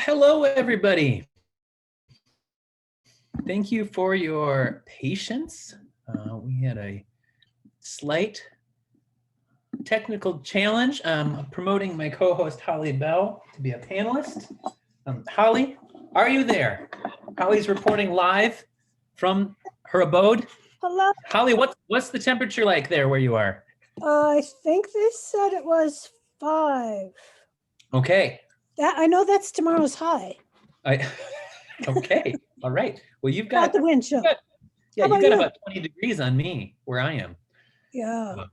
Hello, everybody. Thank you for your patience. We had a slight technical challenge. I'm promoting my co-host Holly Bell to be a panelist. Holly, are you there? Holly's reporting live from her abode. Hello. Holly, what's the temperature like there where you are? I think they said it was 5. Okay. I know that's tomorrow's high. Okay. All right. Well, you've Not got the wind chill. you've got about 20 degrees on me where I am. Yeah.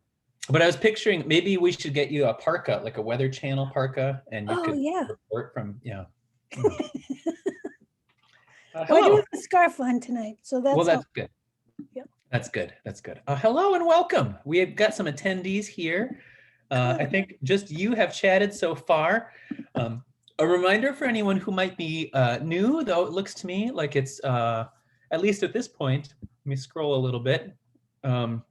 But I was picturing maybe we should get you a parka, like a Weather Channel parka, and you could report from, Well, I do hello. have a scarf on tonight, so that's good. Yep. That's good. That's good. Hello and welcome. We have got some attendees here. I think just you have chatted so far. A reminder for anyone who might be new, though it looks to me like it's, at least at this point, let me scroll a little bit.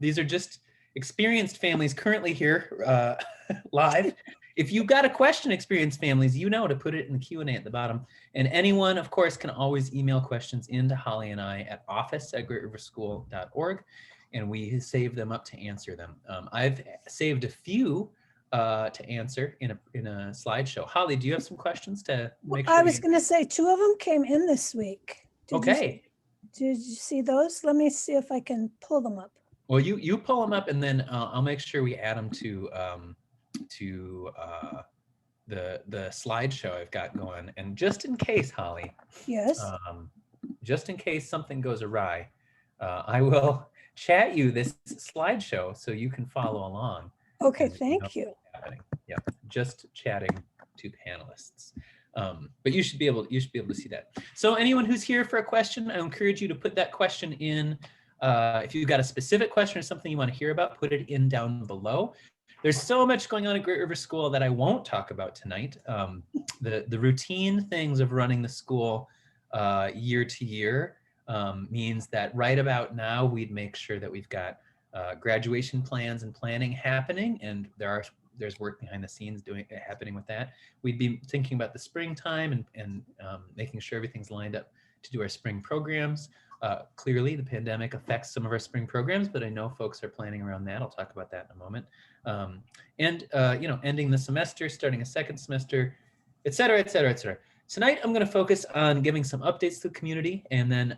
These are just experienced families currently here live. If you've got a question, experienced families, you know to put it in the Q&A at the bottom. And anyone, of course, can always email questions into Holly and I at office@greatriverschool.org, and we save them up to answer them. I've saved a few to answer in a slideshow. Holly, do you have some questions to make sure? I was going to say 2 of them came in this week. Did you see those? Let me see if I can pull them up. Well, you pull them up, and then I'll make sure we add them to the slideshow I've got going. And just in case, Holly, yes, just in case something goes awry, I will chat you this slideshow so you can follow along. Okay, thank you. Yeah, just chatting to panelists. But you should be able to see that. So anyone who's here for a question, I encourage you to put that question in. If you've got a specific question or something you want to hear about, put it in down below. There's so much going on at Great River School that I won't talk about tonight. The routine things of running the school year to year means that right about now, we'd make sure that we've got graduation plans and planning happening, and there's work behind the scenes happening with that. We'd be thinking about the springtime and making sure everything's lined up to do our spring programs. Clearly, the pandemic affects some of our spring programs, but I know folks are planning around that. I'll talk about that in a moment. Ending the semester, starting a second semester, et cetera, et cetera, et cetera. Tonight, I'm going to focus on giving some updates to the community, and then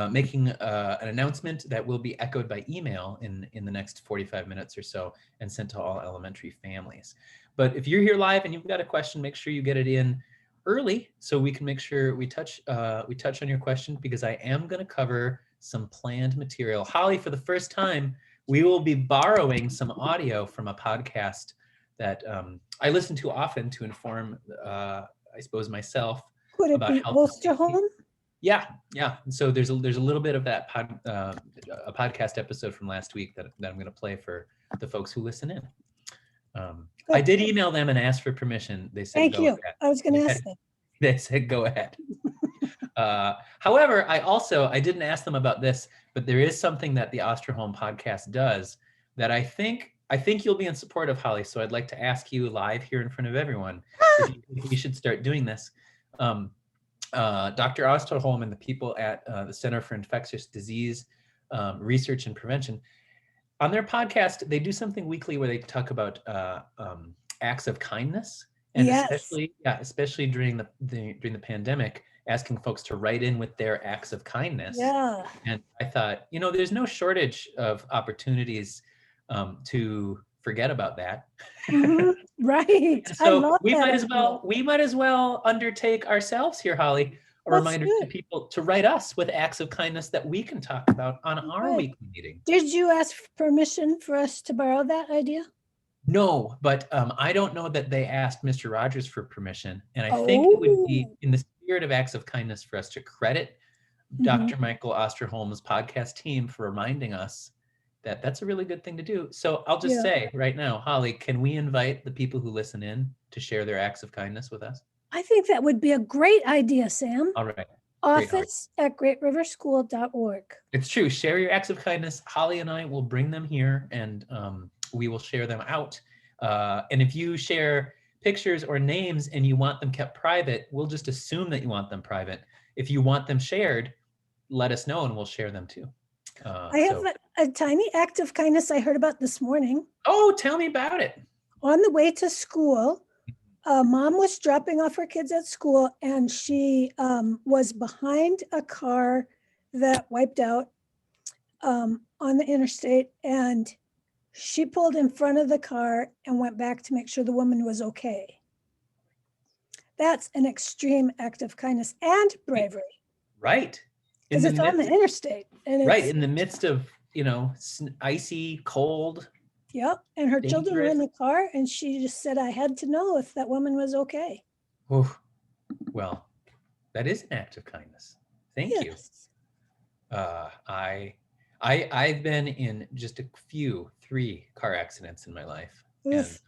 making an announcement that will be echoed by email in the next 45 minutes or so and sent to all elementary families. But if you're here live and you've got a question, make sure you get it in early so we can make sure we touch on your question, because I am going to cover some planned material. Holly, for the first time, we will be borrowing some audio from a podcast that I listen to often to inform, I suppose, myself. Could it be Osterholm? Yeah. And so there's a little bit of that a podcast episode from last week that I'm going to play for the folks who listen in. I did email them and ask for permission. They said, "Thank you." Ahead. I was going to ask them. They said, "Go ahead." However, I didn't ask them about this, but there is something that the Osterholm podcast does that I think you'll be in support of, Holly. So I'd like to ask you live here in front of everyone if we should start doing this. Dr. Osterholm and the people at the Center for Infectious Disease Research and Prevention, on their podcast, they do something weekly where they talk about acts of kindness, and especially during the pandemic, asking folks to write in with their acts of kindness. Yeah. And I thought, there's no shortage of opportunities to forget about that. Mm-hmm. Right. So I love we that might as well undertake ourselves here, Holly, a reminder to people to write us with acts of kindness that we can talk about on our weekly meeting. Did you ask permission for us to borrow that idea? No, but I don't know that they asked Mr. Rogers for permission. And I think it would be in the spirit of acts of kindness for us to credit Dr. Michael Osterholm's podcast team for reminding us that that's a really good thing to do. So I'll just say right now, Holly, can we invite the people who listen in to share their acts of kindness with us? I think that would be a great idea, Sam. All right. Office@greatriverschool.org. It's true. Share your acts of kindness. Holly and I will bring them here, and we will share them out. And if you share pictures or names and you want them kept private, we'll just assume that you want them private. If you want them shared, let us know and we'll share them too. I have a tiny act of kindness I heard about this morning. Oh, tell me about it. On the way to school, mom was dropping off her kids at school and she was behind a car that wiped out on the interstate, and she pulled in front of the car and went back to make sure the woman was okay. That's an extreme act of kindness and bravery. Right. Because it's on the interstate. And right, in the midst of, icy, cold. Yep, and her children were in the car, and she just said, I had to know if that woman was okay. Oof. Well, that is an act of kindness. Thank you. I've been in just 3 car accidents in my life. Oof. And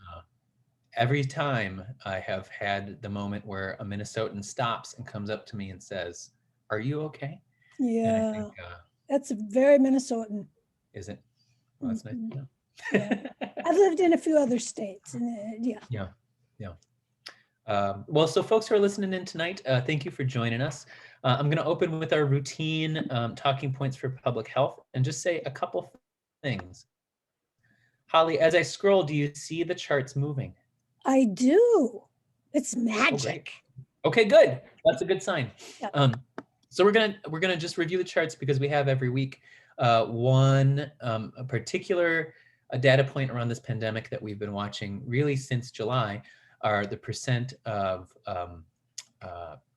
every time I have had the moment where a Minnesotan stops and comes up to me and says, "Are you okay?" Yeah, think, that's very Minnesotan. Is it? Well, that's nice to know. Yeah. I've lived in a few other states, and yeah. Well, so folks who are listening in tonight, thank you for joining us. I'm going to open with our routine talking points for public health and just say a couple things. Holly, as I scroll, do you see the charts moving? I do. It's magic. Oh, okay, good. That's a good sign. Yeah. So we're gonna just review the charts because we have every week one a particular data point around this pandemic that we've been watching really since July are the percent of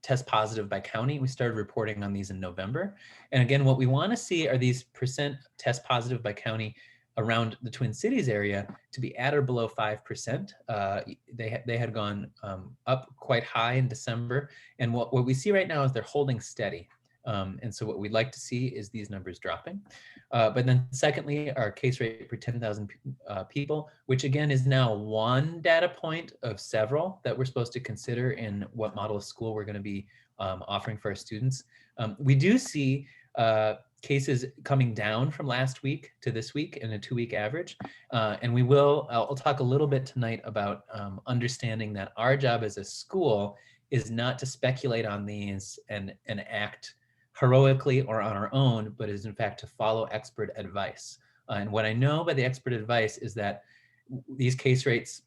test positive by county. We started reporting on these in November. And again, what we want to see are these percent test positive by county around the Twin Cities area to be at or below 5%. They had gone up quite high in December. And what we see right now is they're holding steady. And so what we'd like to see is these numbers dropping. But then secondly, our case rate per 10,000 people, which again is now one data point of several that we're supposed to consider in what model of school we're going to be offering for our students. We do see cases coming down from last week to this week in a 2-week average. And I'll talk a little bit tonight about understanding that our job as a school is not to speculate on these and act heroically or on our own, but is in fact to follow expert advice. And what I know by the expert advice is that these case rates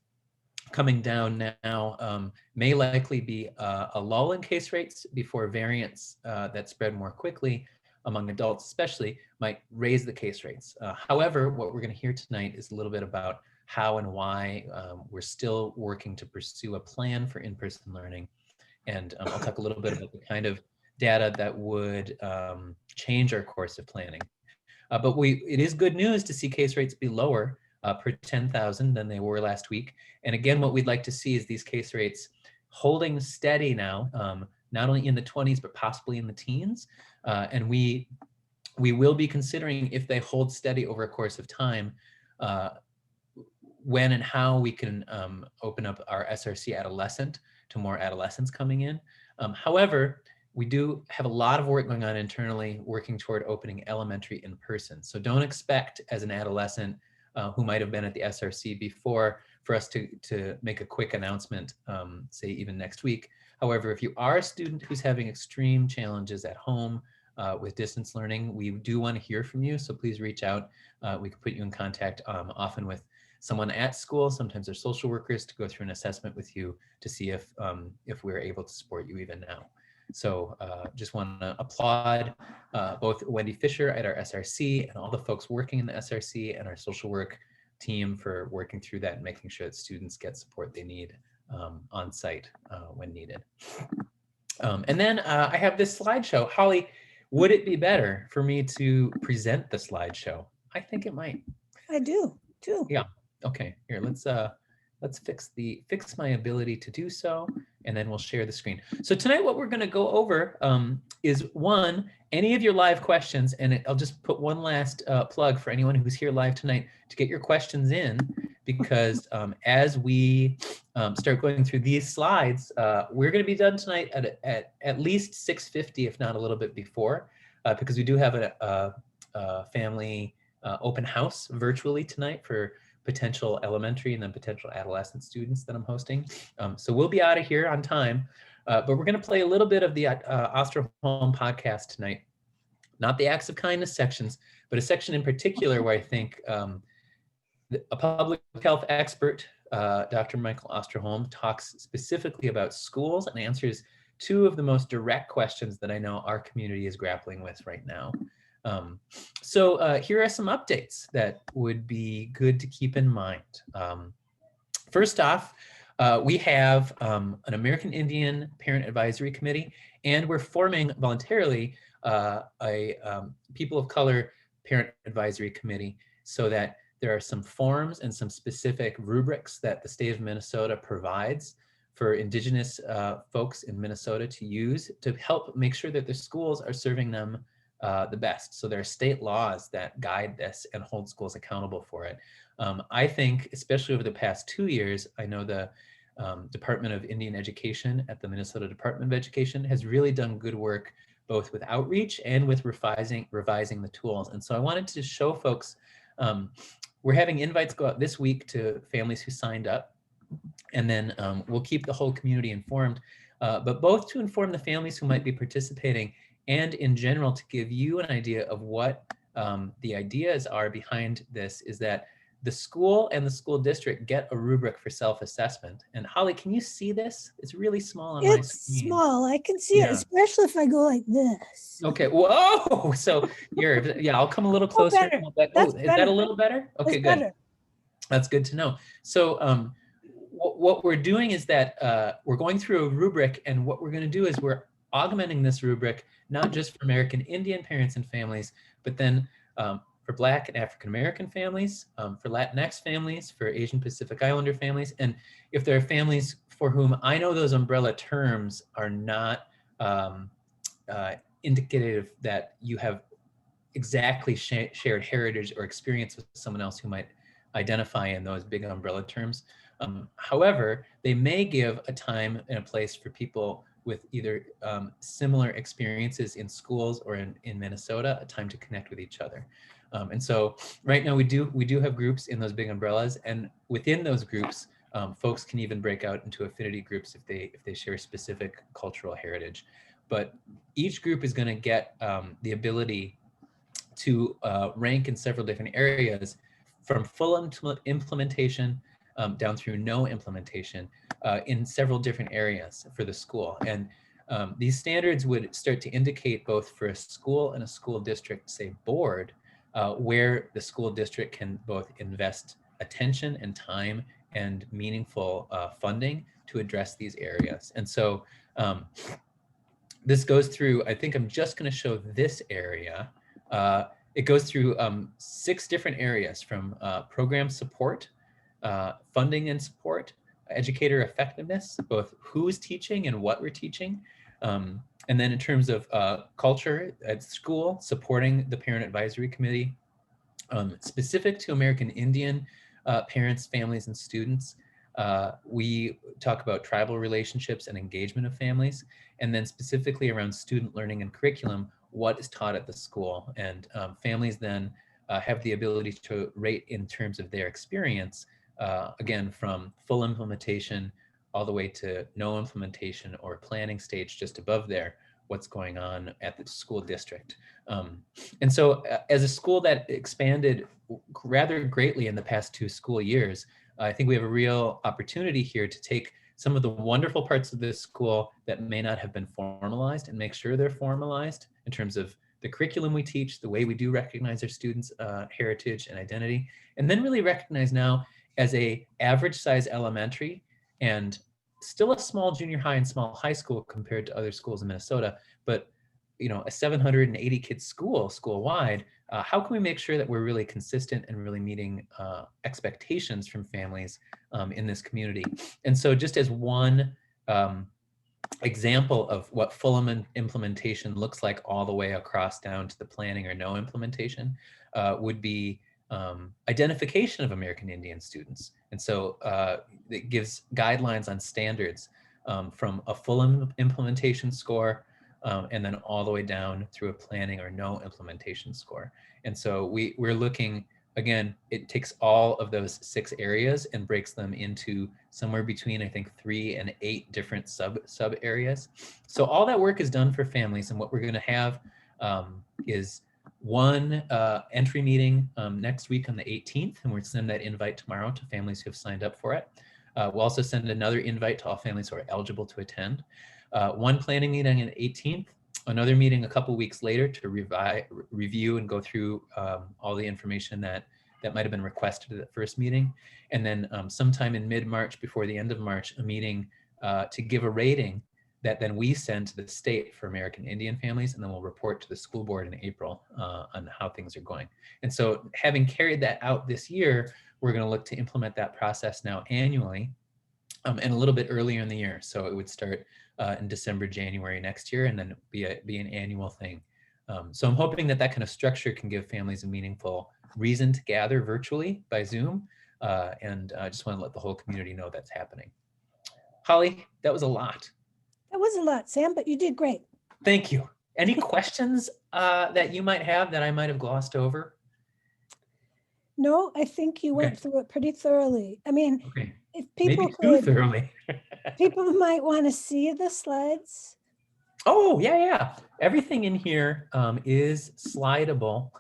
coming down now may likely be a lull in case rates before variants that spread more quickly among adults especially might raise the case rates. However, what we're going to hear tonight is a little bit about how and why we're still working to pursue a plan for in-person learning. And I'll talk a little bit about the kind of data that would change our course of planning. But it is good news to see case rates be lower per 10,000 than they were last week. And again, what we'd like to see is these case rates holding steady now, not only in the 20s, but possibly in the teens. And we will be considering if they hold steady over a course of time, when and how we can open up our SRC adolescent to more adolescents coming in. However, we do have a lot of work going on internally, working toward opening elementary in person. So don't expect as an adolescent who might have been at the SRC before for us to make a quick announcement, say even next week. However, if you are a student who's having extreme challenges at home with distance learning, we do want to hear from you. So please reach out. We can put you in contact often with someone at school. Sometimes they're social workers to go through an assessment with you to see if we're able to support you even now. So just want to applaud both Wendy Fisher at our SRC and all the folks working in the SRC and our social work team for working through that and making sure that students get support they need on site when needed. And then I have this slideshow. Holly, would it be better for me to present the slideshow? I think it might. I do too. Yeah. Okay. Here, let's fix my ability to do so, and then we'll share the screen. So tonight, what we're going to go over is one, any of your live questions, and I'll just put one last plug for anyone who's here live tonight to get your questions in, because as we start going through these slides, we're going to be done tonight at least 6:50, if not a little bit before, because we do have a family open house virtually tonight for potential elementary and then potential adolescent students that I'm hosting. So we'll be out of here on time, but we're going to play a little bit of the Osterholm podcast tonight. Not the acts of kindness sections, but a section in particular where I think a public health expert, Dr. Michael Osterholm, talks specifically about schools and answers two of the most direct questions that I know our community is grappling with right now. So here are some updates that would be good to keep in mind. First off, we have an American Indian Parent Advisory Committee, and we're forming voluntarily a People of Color Parent Advisory Committee, so that there are some forms and some specific rubrics that the state of Minnesota provides for Indigenous folks in Minnesota to use to help make sure that the schools are serving them the best. So there are state laws that guide this and hold schools accountable for it. I think, especially over the past 2 years, I know the Department of Indian Education at the Minnesota Department of Education has really done good work, both with outreach and with revising the tools. And so I wanted to show folks, we're having invites go out this week to families who signed up, and then we'll keep the whole community informed, but both to inform the families who might be participating and in general to give you an idea of what the ideas are behind this, is that the school and the school district get a rubric for self-assessment. And Holly, can you see this? It's really small on my screen. It's small. I can see it, especially if I go like this. Okay. Whoa. So I'll come a little closer. better. Is that a little better? Okay, good. Better. That's good to know. So what we're doing is that we're going through a rubric, and what we're going to do is we're augmenting this rubric, not just for American Indian parents and families, but then for Black and African American families, for Latinx families, for Asian Pacific Islander families. And if there are families for whom I know those umbrella terms are not indicative that you have exactly shared heritage or experience with someone else who might identify in those big umbrella terms. However, they may give a time and a place for people with either similar experiences in schools or in Minnesota, a time to connect with each other. And so right now we do have groups in those big umbrellas, and within those groups, folks can even break out into affinity groups if they share specific cultural heritage. But each group is going to get the ability to rank in several different areas, from full implementation down through no implementation in several different areas for the school. And these standards would start to indicate, both for a school and a school district, say board, where the school district can both invest attention and time and meaningful funding to address these areas. And so this goes through, I think I'm just going to show this area. It goes through 6 different areas, from program support, funding and support, educator effectiveness, both who's teaching and what we're teaching. And then in terms of culture at school, supporting the Parent Advisory Committee, specific to American Indian parents, families, and students. We talk about tribal relationships and engagement of families, and then specifically around student learning and curriculum, what is taught at the school. And families then have the ability to rate in terms of their experience, again, from full implementation all the way to no implementation or planning stage just above there, what's going on at the school district. And so as a school that expanded rather greatly in the past 2 school years, I think we have a real opportunity here to take some of the wonderful parts of this school that may not have been formalized and make sure they're formalized in terms of the curriculum we teach, the way we do recognize our students' heritage and identity, and then really recognize now as a average size elementary and still a small junior high and small high school compared to other schools in Minnesota, but a 780 kids school-wide, how can we make sure that we're really consistent and really meeting expectations from families in this community? And so just as one example of what full implementation looks like all the way across down to the planning or no implementation would be identification of American Indian students. And so it gives guidelines on standards from a full implementation score and then all the way down through a planning or no implementation score. And so we're looking again, it takes all of those 6 areas and breaks them into somewhere between, I think, 3 and 8 different sub areas. So all that work is done for families, and what we're going to have is one entry meeting next week on the 18th, and we'll send that invite tomorrow to families who have signed up for it. We'll also send another invite to all families who are eligible to attend. One planning meeting on the 18th, another meeting a couple weeks later to review and go through all the information that might have been requested at that first meeting. And then sometime in mid-March, before the end of March, a meeting to give a rating that then we send to the state for American Indian families, and then we'll report to the school board in April on how things are going. And so having carried that out this year, we're going to look to implement that process now annually and a little bit earlier in the year. So it would start in December, January next year, and then be an annual thing. So I'm hoping that kind of structure can give families a meaningful reason to gather virtually by Zoom. And I just want to let the whole community know that's happening. Holly, that was a lot. That was a lot, Sam, but you did great. Thank you. Any questions that you might have that I might have glossed over? No, I think you went through it pretty thoroughly. I mean, if people maybe too thoroughly. People might want to see the slides. Oh, yeah. Everything in here is slidable.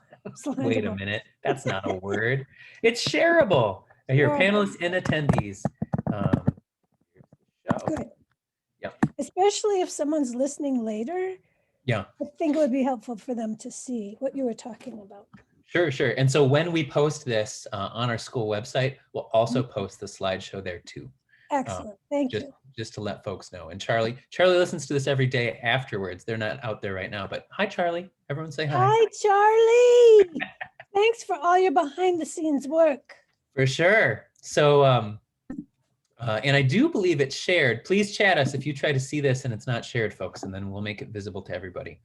Wait a minute. That's not a word. It's shareable. Here, panelists and attendees. Good. Yeah. Especially if someone's listening later. Yeah. I think it would be helpful for them to see what you were talking about. Sure. And so when we post this on our school website, we'll also post the slideshow there too. Excellent. Thank you. Just to let folks know. And Charlie listens to this every day afterwards. They're not out there right now, but hi, Charlie. Everyone say hi. Hi, Charlie. Thanks for all your behind the scenes work. For sure. So, and I do believe it's shared. Please chat us if you try to see this and it's not shared, folks, and then we'll make it visible to everybody.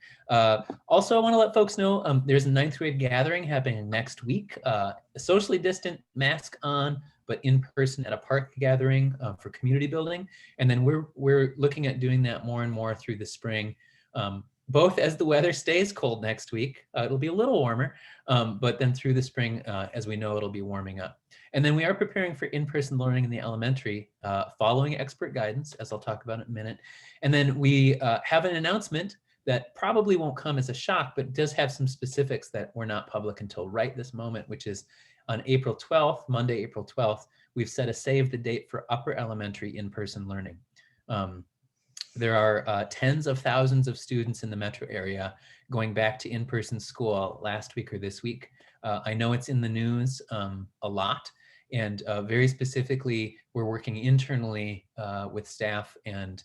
Also, I want to let folks know there's a 9th grade gathering happening next week. A socially distant, mask on, but in person at a park gathering for community building. And then we're looking at doing that more and more through the spring, both as the weather stays cold next week. It'll be a little warmer, but then through the spring, as we know, it'll be warming up. And then we are preparing for in-person learning in the elementary, following expert guidance, as I'll talk about in a minute. And then we have an announcement that probably won't come as a shock, but does have some specifics that were not public until right this moment, which is on April 12th, Monday, April 12th, we've set a save the date for upper elementary in-person learning. There are tens of thousands of students in the metro area going back to in-person school last week or this week. I know it's in the news a lot, and very specifically, we're working internally with staff and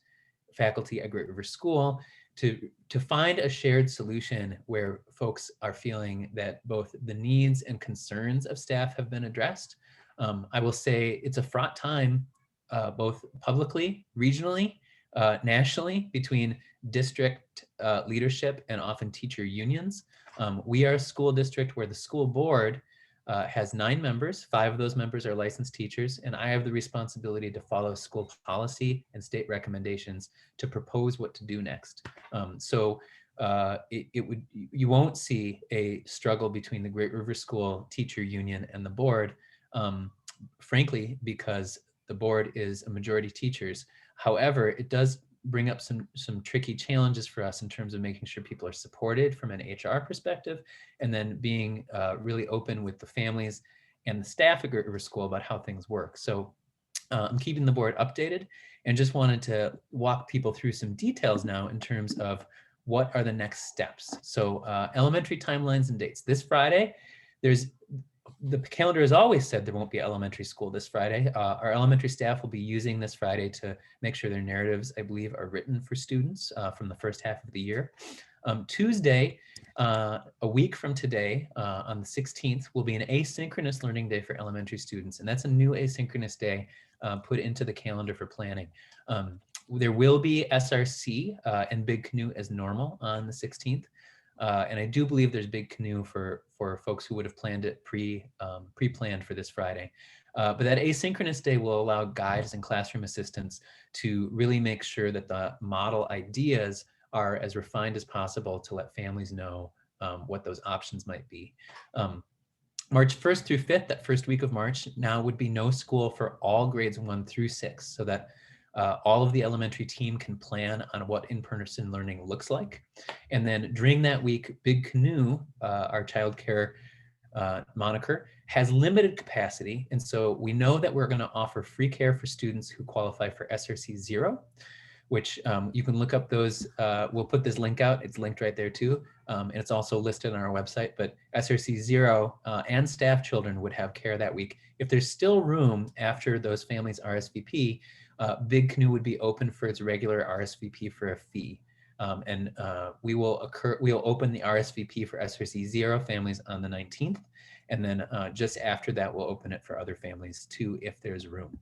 faculty at Great River School to find a shared solution where folks are feeling that both the needs and concerns of staff have been addressed. I will say it's a fraught time, both publicly, regionally, nationally, between district leadership and often teacher unions. We are a school district where the school board has 9 members. 5 of those members are licensed teachers, and I have the responsibility to follow school policy and state recommendations to propose what to do next. So you won't see a struggle between the Great River School teacher union and the board, frankly, because the board is a majority teachers. However, it does bring up some tricky challenges for us in terms of making sure people are supported from an HR perspective, and then being really open with the families and the staff at Great River School about how things work. So I'm keeping the board updated, and just wanted to walk people through some details now in terms of what are the next steps. So elementary timelines and dates. This Friday, the calendar has always said there won't be elementary school this Friday. Our elementary staff will be using this Friday to make sure their narratives, I believe, are written for students from the first half of the year. Tuesday, a week from today, on the 16th, will be an asynchronous learning day for elementary students. And that's a new asynchronous day put into the calendar for planning. There will be SRC and Big Canoe as normal on the 16th. And I do believe there's Big Canoe for folks who would have planned it pre-planned for this Friday. But that asynchronous day will allow guides and classroom assistants to really make sure that the model ideas are as refined as possible to let families know what those options might be. March 1st through 5th, that first week of March, now would be no school for all grades 1 through 6, so that all of the elementary team can plan on what in-person learning looks like. And then during that week, Big Canoe, our childcare moniker, has limited capacity. And so we know that we're going to offer free care for students who qualify for SRC 0, which you can look up those. We'll put this link out. It's linked right there too. And it's also listed on our website, but SRC 0 and staff children would have care that week. If there's still room after those families RSVP, Big Canoe would be open for its regular RSVP for a fee. We will open the RSVP for SRC 0 families on the 19th. And then just after that, we'll open it for other families too, if there's room.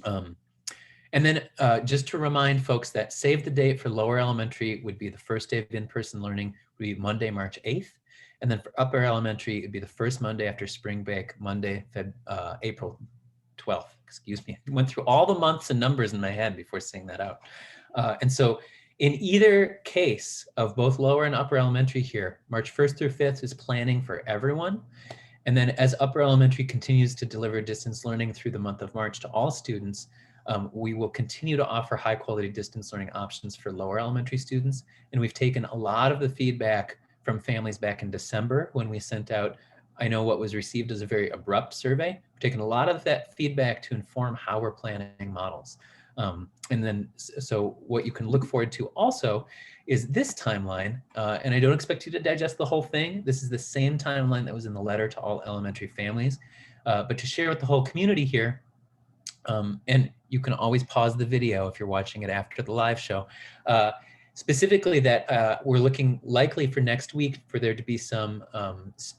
And then just to remind folks that save the date for lower elementary would be the first day of in-person learning, would be Monday, March 8th. And then for upper elementary, it'd be the first Monday after spring break, Monday, April 12th, excuse me. I went through all the months and numbers in my head before saying that out. And so in either case of both lower and upper elementary here, March 1st through 5th is planning for everyone. And then as upper elementary continues to deliver distance learning through the month of March to all students, we will continue to offer high quality distance learning options for lower elementary students. And we've taken a lot of the feedback from families back in December when we sent out, I know what was received as a very abrupt survey. We've taken a lot of that feedback to inform how we're planning models. And then, so what you can look forward to also is this timeline, and I don't expect you to digest the whole thing. This is the same timeline that was in the letter to all elementary families, but to share with the whole community here, and you can always pause the video if you're watching it after the live show. Specifically that we're looking likely for next week for there to be some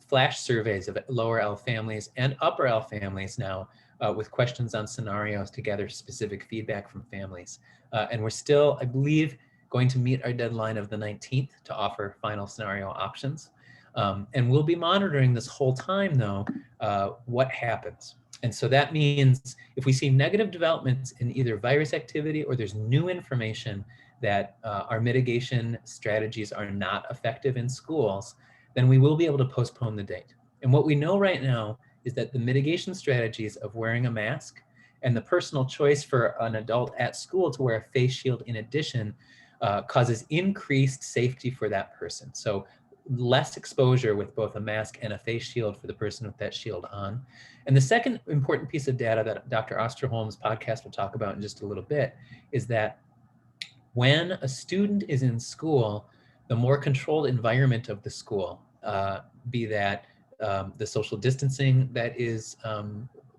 flash surveys of lower L families and upper L families now with questions on scenarios to gather specific feedback from families. And we're still, I believe, going to meet our deadline of the 19th to offer final scenario options. And we'll be monitoring this whole time though, what happens. And so that means if we see negative developments in either virus activity or there's new information that our mitigation strategies are not effective in schools, then we will be able to postpone the date. And what we know right now is that the mitigation strategies of wearing a mask and the personal choice for an adult at school to wear a face shield in addition causes increased safety for that person. So less exposure with both a mask and a face shield for the person with that shield on. And the second important piece of data that Dr. Osterholm's podcast will talk about in just a little bit is that when a student is in school, the more controlled environment of the school, be that the social distancing that is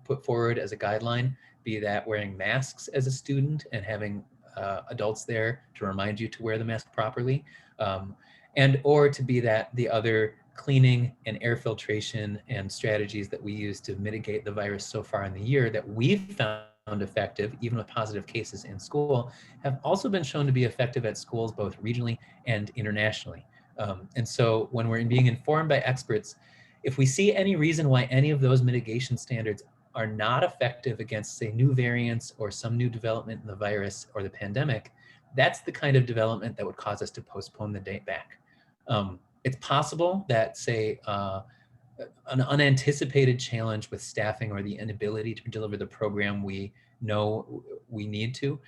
put forward as a guideline, be that wearing masks as a student and having adults there to remind you to wear the mask properly, and or to be that the other cleaning and air filtration and strategies that we use to mitigate the virus so far in the year that we've found effective, even with positive cases in school, have also been shown to be effective at schools both regionally and internationally. And so when we're being informed by experts, if we see any reason why any of those mitigation standards are not effective against, say, new variants or some new development in the virus or the pandemic, that's the kind of development that would cause us to postpone the date back. It's possible that, say, an unanticipated challenge with staffing or the inability to deliver the program we know we need to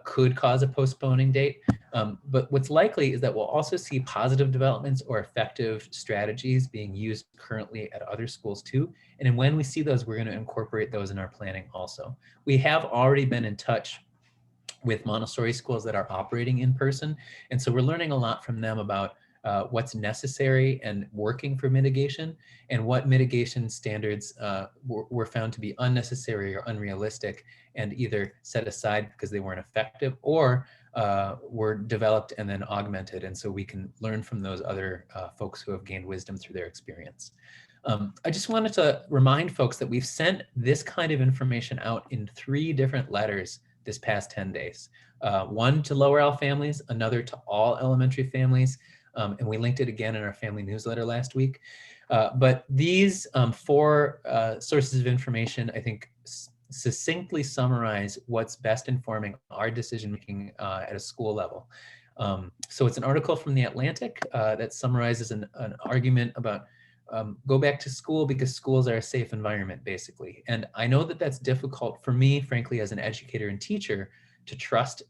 could cause a postponing date. But what's likely is that we'll also see positive developments or effective strategies being used currently at other schools too. And when we see those, we're going to incorporate those in our planning also. We have already been in touch with Montessori schools that are operating in person. And so we're learning a lot from them about what's necessary and working for mitigation, and what mitigation standards were found to be unnecessary or unrealistic and either set aside because they weren't effective or were developed and then augmented. And so we can learn from those other folks who have gained wisdom through their experience. I just wanted to remind folks that we've sent this kind of information out in 3 different letters this past 10 days. One to lower L families, another to all elementary families, and we linked it again in our family newsletter last week. But these 4 sources of information, I think, succinctly summarize what's best informing our decision-making at a school level. So it's an article from The Atlantic that summarizes an argument about go back to school because schools are a safe environment, basically. And I know that that's difficult for me, frankly, as an educator and teacher to trust,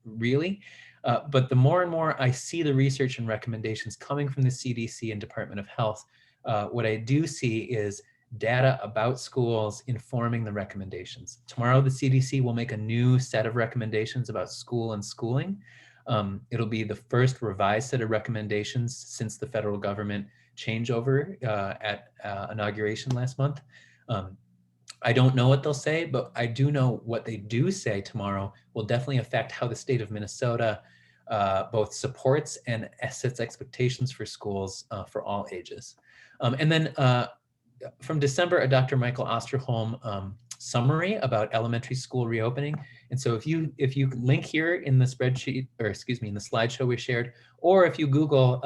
really. But the more and more I see the research and recommendations coming from the CDC and Department of Health, what I do see is data about schools informing the recommendations. Tomorrow, the CDC will make a new set of recommendations about school and schooling. It'll be the first revised set of recommendations since the federal government changeover at inauguration last month. I don't know what they'll say, but I do know what they do say tomorrow will definitely affect how the state of Minnesota both supports and sets expectations for schools for all ages. And then from December, a Dr. Michael Osterholm summary about elementary school reopening. And so if you link here in the spreadsheet, or excuse me, in the slideshow we shared, or if you Google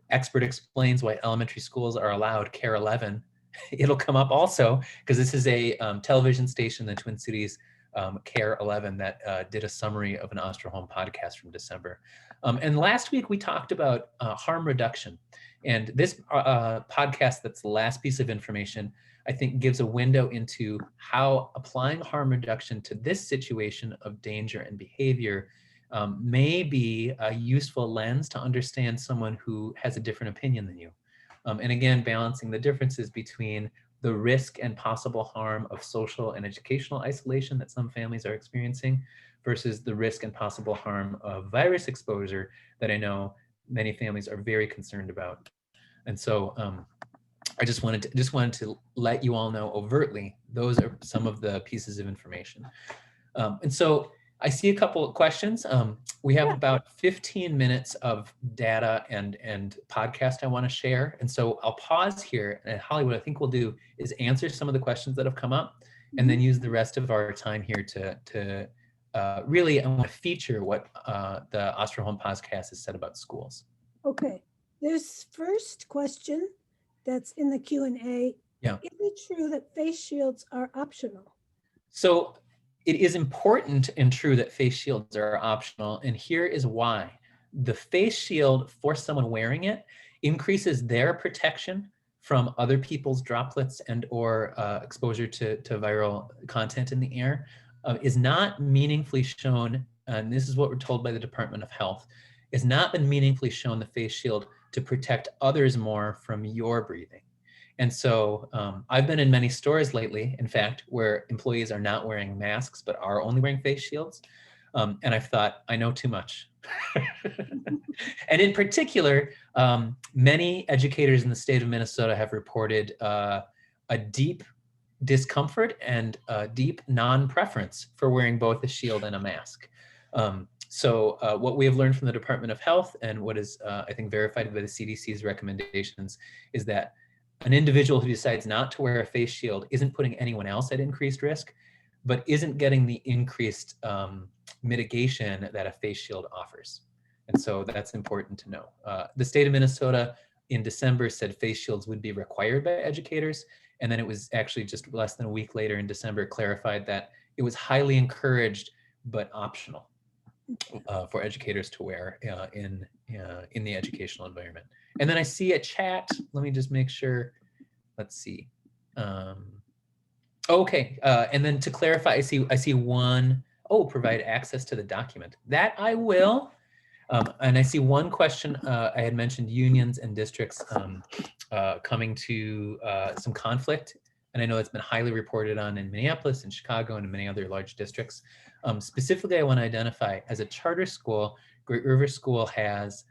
expert explains why elementary schools are allowed KARE 11, it'll come up also, because this is a television station, the Twin Cities KARE 11, that did a summary of an Osterholm podcast from December. And last week we talked about harm reduction. And this podcast, that's the last piece of information, I think gives a window into how applying harm reduction to this situation of danger and behavior may be a useful lens to understand someone who has a different opinion than you. And again, balancing the differences between the risk and possible harm of social and educational isolation that some families are experiencing versus the risk and possible harm of virus exposure that I know many families are very concerned about. And so I just wanted to let you all know overtly, those are some of the pieces of information. And so I see a couple of questions. We have about 15 minutes of data and podcast I want to share. And so I'll pause here, and Holly, what I think we'll do is answer some of the questions that have come up and then use the rest of our time here to really, I want to feature what the Osterholm podcast has said about schools. Okay, this first question that's in the Q&A. Yeah. Is it true that face shields are optional? So it is important and true that face shields are optional, and here is why. The face shield, for someone wearing it, increases their protection from other people's droplets and or exposure to viral content in the air, is not meaningfully shown, and this is what we're told by the Department of Health, has not been meaningfully shown the face shield to protect others more from your breathing. And so I've been in many stores lately, in fact, where employees are not wearing masks, but are only wearing face shields. And I've thought, I know too much. And in particular, many educators in the state of Minnesota have reported a deep discomfort and a deep non-preference for wearing both a shield and a mask. So what we have learned from the Department of Health and what is, I think, verified by the CDC's recommendations is that an individual who decides not to wear a face shield isn't putting anyone else at increased risk, but isn't getting the increased mitigation that a face shield offers. And so that's important to know. The state of Minnesota in December said face shields would be required by educators. And then it was actually just less than a week later in December clarified that it was highly encouraged, but optional for educators to wear in the educational environment. And then I see a chat. Let me just make sure. Let's see. Okay. And then to clarify, I see one. Oh, provide access to the document. That I will. And I see one question. I had mentioned unions and districts coming to some conflict. And I know it's been highly reported on in Minneapolis and Chicago and in many other large districts. Specifically, I want to identify as a charter school, Great River School has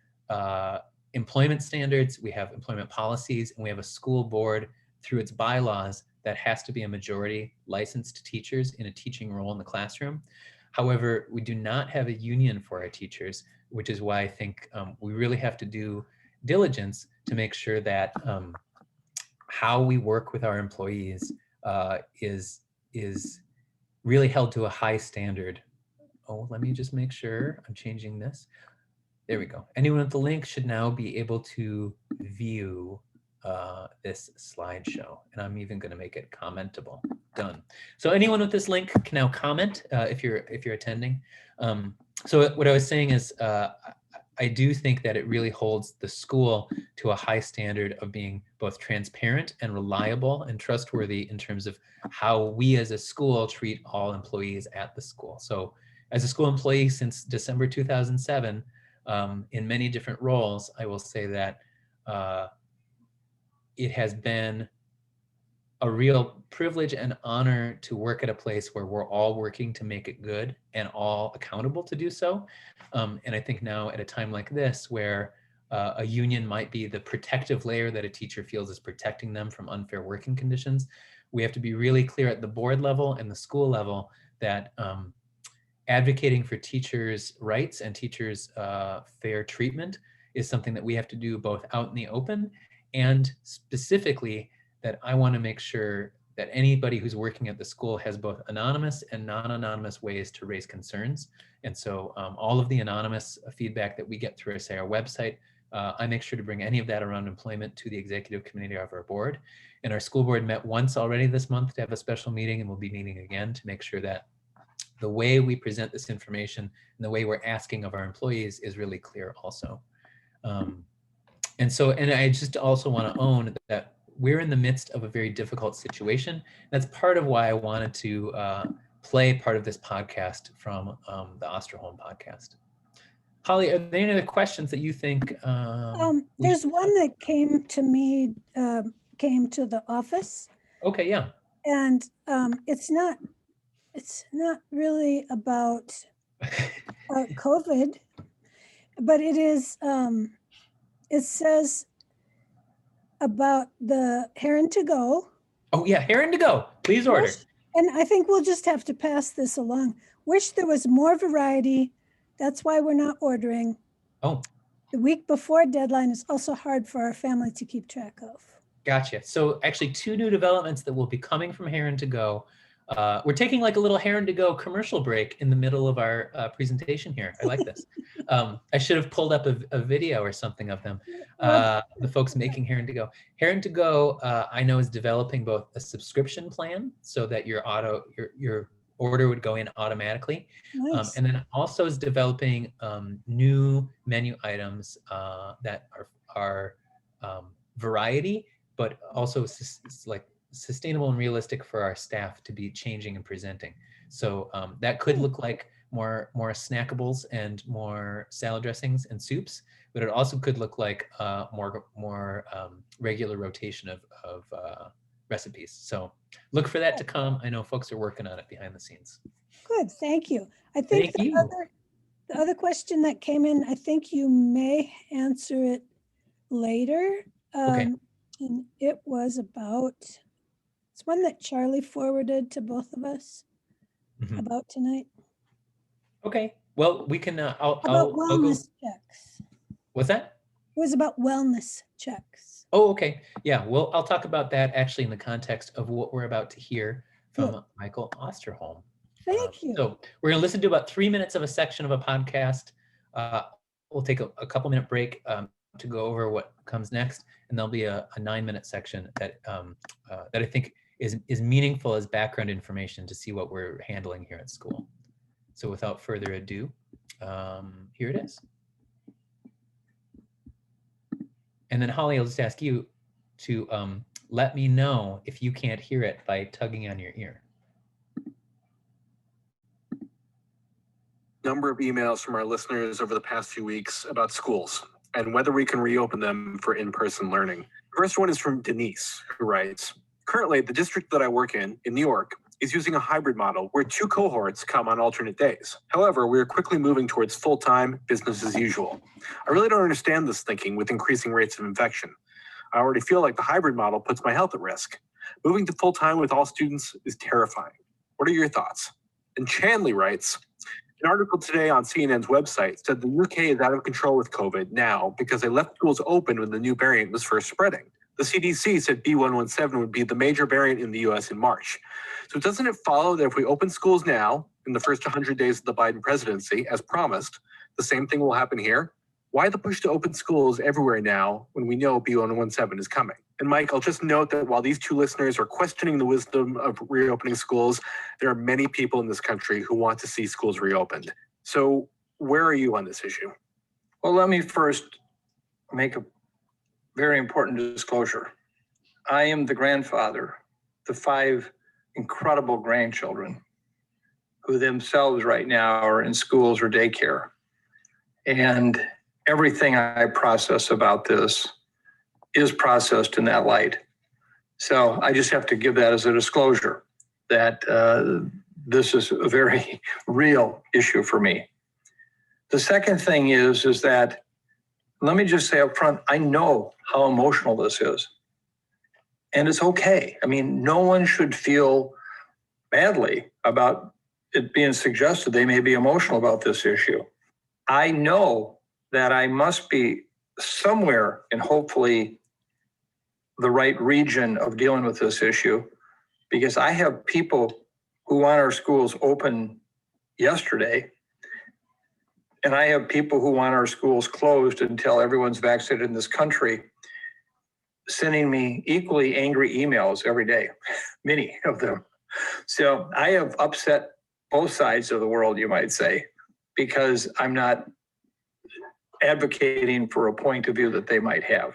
employment standards, we have employment policies, and we have a school board through its bylaws that has to be a majority licensed teachers in a teaching role in the classroom. However, we do not have a union for our teachers, which is why I think we really have to do diligence to make sure that how we work with our employees is really held to a high standard. Oh, let me just make sure I'm changing this. There we go. Anyone with the link should now be able to view this slideshow, and I'm even going to make it commentable. Done. So anyone with this link can now comment if you're attending. So what I was saying is, I I do think that it really holds the school to a high standard of being both transparent and reliable and trustworthy in terms of how we as a school treat all employees at the school. So as a school employee since December 2007, in many different roles, I will say that it has been a real privilege and honor to work at a place where we're all working to make it good and all accountable to do so. And I think now at a time like this, where a union might be the protective layer that a teacher feels is protecting them from unfair working conditions, we have to be really clear at the board level and the school level that advocating for teachers' rights and teachers' fair treatment is something that we have to do both out in the open, and specifically that I want to make sure that anybody who's working at the school has both anonymous and non-anonymous ways to raise concerns. And so all of the anonymous feedback that we get through, say, our website, I make sure to bring any of that around employment to the executive committee of our board. And our school board met once already this month to have a special meeting, and we'll be meeting again to make sure that the way we present this information and the way we're asking of our employees is really clear also. And I just also want to own that we're in the midst of a very difficult situation. That's part of why I wanted to play part of this podcast from the Osterholm podcast. Holly, are there any other questions that you think? There's one that came to me, came to the office. Okay, yeah. And it's not really about COVID, but it is, it says about the Heron to Go. Oh yeah, Heron to Go, please order. And I think we'll just have to pass this along. Wish there was more variety. That's why we're not ordering. Oh. The week before deadline is also hard for our family to keep track of. Gotcha. So actually 2 new developments that will be coming from Heron to Go. We're taking like a little Heron to Go commercial break in the middle of our presentation here. I like this. I should have pulled up a video or something of them. The folks making Heron to Go. Heron to Go, I know, is developing both a subscription plan so that your order would go in automatically. Nice. And then also is developing new menu items that are variety, but also like sustainable and realistic for our staff to be changing and presenting. So that could look like more snackables and more salad dressings and soups, but it also could look like more regular rotation of recipes. So look for that to come. I know folks are working on it behind the scenes. Good, thank you. I think the other question that came in, I think you may answer it later. Okay. And it was about, it's one that Charlie forwarded to both of us about tonight. Okay, well, we can, About wellness checks. What's that? It was about wellness checks. Oh, okay. Yeah, well, I'll talk about that actually in the context of what we're about to hear from Michael Osterholm. Thank you. So we're going to listen to about 3 minutes of a section of a podcast. We'll take a couple minute break to go over what comes next, and there'll be a 9-minute section that that I think is meaningful as background information to see what we're handling here at school. So without further ado, here it is. And then Holly, I'll just ask you to let me know if you can't hear it by tugging on your ear. Number of emails from our listeners over the past few weeks about schools and whether we can reopen them for in-person learning. First one is from Denise, who writes, currently the district that I work in New York, is using a hybrid model where 2 cohorts come on alternate days. However, we are quickly moving towards full-time business as usual. I really don't understand this thinking with increasing rates of infection. I already feel like the hybrid model puts my health at risk. Moving to full-time with all students is terrifying. What are your thoughts? And Chanley writes, an article today on CNN's website said the UK is out of control with COVID now because they left schools open when the new variant was first spreading. The CDC said B117 would be the major variant in the US in March. So doesn't it follow that if we open schools now, in the first 100 days of the Biden presidency, as promised, the same thing will happen here? Why the push to open schools everywhere now when we know B117 is coming? And Mike, I'll just note that while these 2 listeners are questioning the wisdom of reopening schools, there are many people in this country who want to see schools reopened. So where are you on this issue? Well, let me first make a very important disclosure. I am the grandfather to 5 incredible grandchildren who themselves right now are in schools or daycare. And everything I process about this is processed in that light. So I just have to give that as a disclosure that this is a very real issue for me. The second thing is that, let me just say up front, I know how emotional this is. And it's okay. I mean, no one should feel badly about it being suggested they may be emotional about this issue. I know that I must be somewhere in hopefully the right region of dealing with this issue, because I have people who want our schools open yesterday, and I have people who want our schools closed until everyone's vaccinated in this country, sending me equally angry emails every day, many of them. So I have upset both sides of the world, you might say, because I'm not advocating for a point of view that they might have.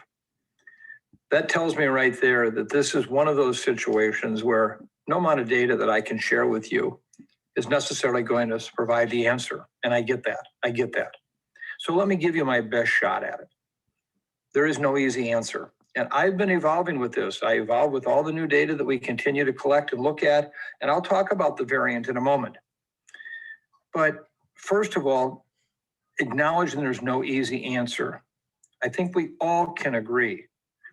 That tells me right there that this is one of those situations where no amount of data that I can share with you is necessarily going to provide the answer. And I get that. So let me give you my best shot at it. There is no easy answer. And I've been evolving with this. I evolve with all the new data that we continue to collect and look at. And I'll talk about the variant in a moment. But first of all, acknowledging there's no easy answer. I think we all can agree,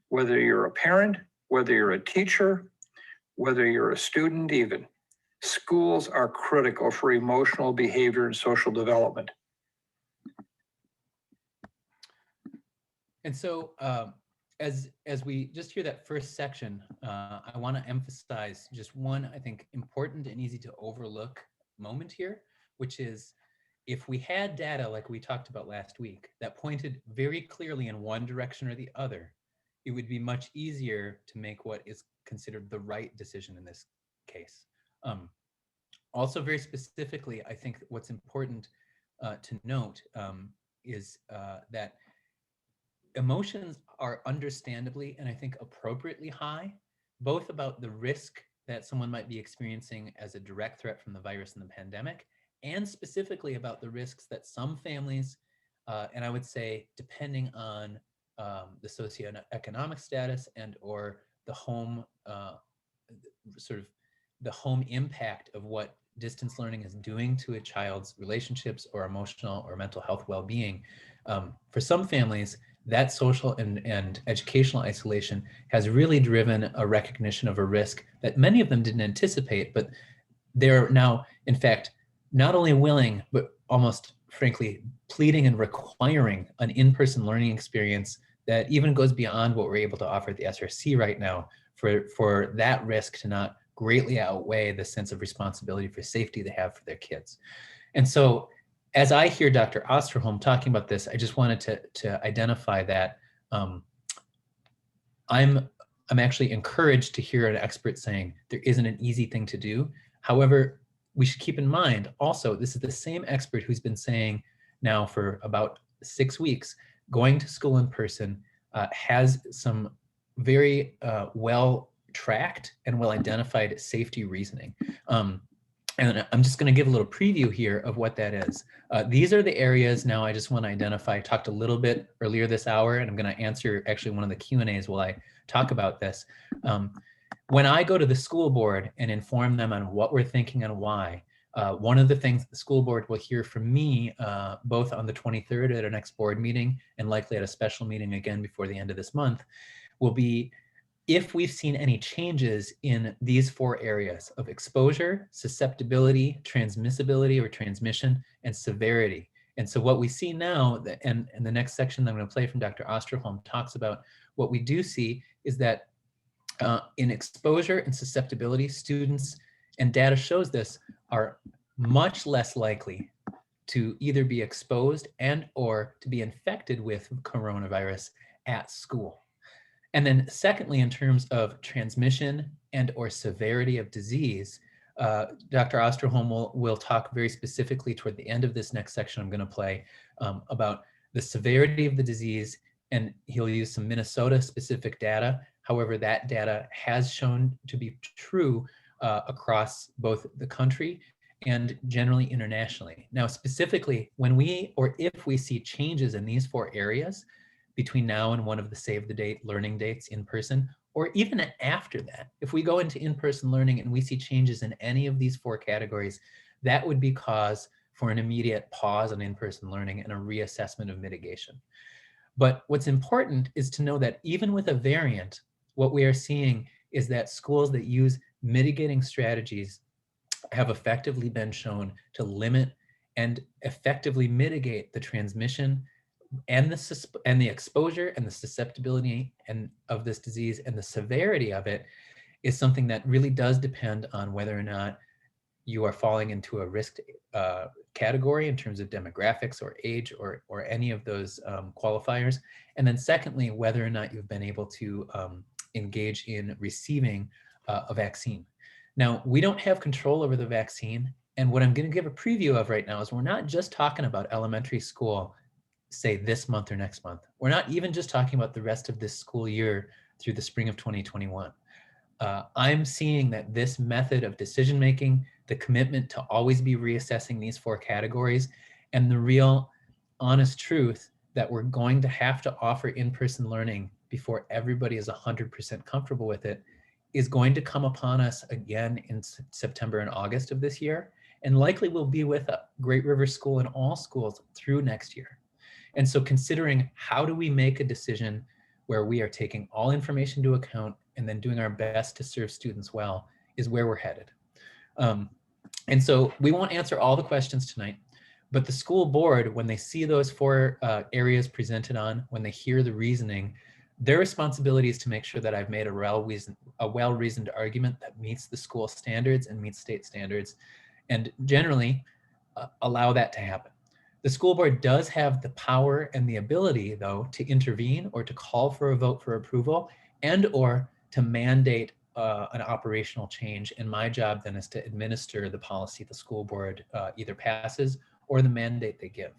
whether you're a parent, whether you're a teacher, whether you're a student even, schools are critical for emotional behavior and social development. And so as we just hear that first section, I want to emphasize just one, I think, important and easy to overlook moment here, which is if we had data like we talked about last week that pointed very clearly in one direction or the other, it would be much easier to make what is considered the right decision in this case. Also, very specifically, I think what's important to note is that emotions are understandably and I think appropriately high, both about the risk that someone might be experiencing as a direct threat from the virus and the pandemic, and specifically about the risks that some families, and I would say depending on the socioeconomic status and or the home, sort of the home impact of what distance learning is doing to a child's relationships or emotional or mental health well-being. For some families, that social and educational isolation has really driven a recognition of a risk that many of them didn't anticipate, but they're now, in fact, not only willing, but almost frankly, pleading and requiring an in-person learning experience that even goes beyond what we're able to offer at the SRC right now for that risk to not greatly outweigh the sense of responsibility for safety they have for their kids. And so as I hear Dr. Osterholm talking about this, I just wanted to identify that I'm actually encouraged to hear an expert saying there isn't an easy thing to do. However, we should keep in mind also, this is the same expert who's been saying now for about 6 weeks, going to school in person has some very well-tracked and well-identified safety reasoning. And I'm just going to give a little preview here of what that is. These are the areas now I just want to identify. I talked a little bit earlier this hour, and I'm going to answer actually one of the Q&As while I talk about this. When I go to the school board and inform them on what we're thinking and why, one of the things the school board will hear from me, both on the 23rd at our next board meeting and likely at a special meeting again before the end of this month, will be if we've seen any changes in these 4 areas of exposure, susceptibility, transmissibility or transmission, and severity. And so what we see now, and the next section that I'm going to play from Dr. Osterholm talks about, what we do see is that in exposure and susceptibility, students, and data shows this, are much less likely to either be exposed and or to be infected with coronavirus at school. And then secondly, in terms of transmission and or severity of disease, Dr. Osterholm will talk very specifically toward the end of this next section I'm going to play about the severity of the disease, and he'll use some Minnesota specific data. However, that data has shown to be true across both the country and generally internationally. Now, specifically, when we, or if we see changes in these 4 areas between now and one of the save the date learning dates in person, or even after that, if we go into in-person learning and we see changes in any of these 4 categories, that would be cause for an immediate pause on in-person learning and a reassessment of mitigation. But what's important is to know that even with a variant, what we are seeing is that schools that use mitigating strategies have effectively been shown to limit and effectively mitigate the transmission and the exposure and the susceptibility of this disease, and the severity of it is something that really does depend on whether or not you are falling into a risk category in terms of demographics or age or any of those qualifiers. And then secondly, whether or not you've been able to engage in receiving a vaccine. Now, we don't have control over the vaccine. And what I'm going to give a preview of right now is we're not just talking about elementary school, say this month or next month. We're not even just talking about the rest of this school year through the spring of 2021. I'm seeing that this method of decision-making, the commitment to always be reassessing these 4 categories, and the real honest truth that we're going to have to offer in-person learning before everybody is 100% comfortable with it, is going to come upon us again in September and August of this year, and likely will be with Great River School and all schools through next year. And so considering how do we make a decision where we are taking all information into account and then doing our best to serve students well is where we're headed. And so we won't answer all the questions tonight, but the school board, when they see those 4 areas presented on, when they hear the reasoning, their responsibility is to make sure that I've made a well-reasoned argument that meets the school standards and meets state standards, and generally allow that to happen. The school board does have the power and the ability, though, to intervene or to call for a vote for approval and or to mandate an operational change. And my job then is to administer the policy the school board either passes or the mandate they give.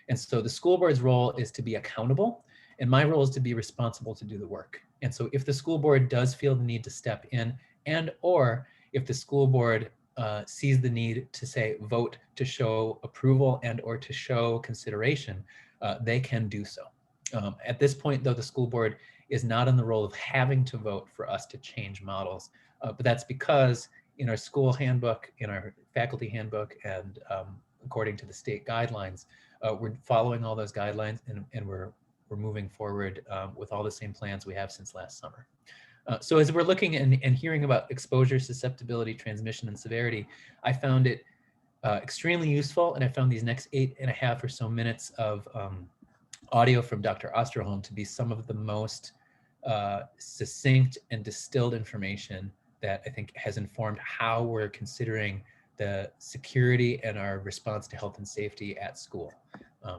And so the school board's role is to be accountable, and my role is to be responsible to do the work. And so if the school board does feel the need to step in, and or if the school board sees the need to say vote to show approval and or to show consideration, they can do so. At this point, though, the school board is not in the role of having to vote for us to change models, but that's because in our school handbook, in our faculty handbook, and according to the state guidelines, we're following all those guidelines, and we're moving forward with all the same plans we have since last summer. So as we're looking and hearing about exposure, susceptibility, transmission, and severity, I found it extremely useful, and I found these next 8.5 or so minutes of audio from Dr. Osterholm to be some of the most succinct and distilled information that I think has informed how we're considering the security and our response to health and safety at school.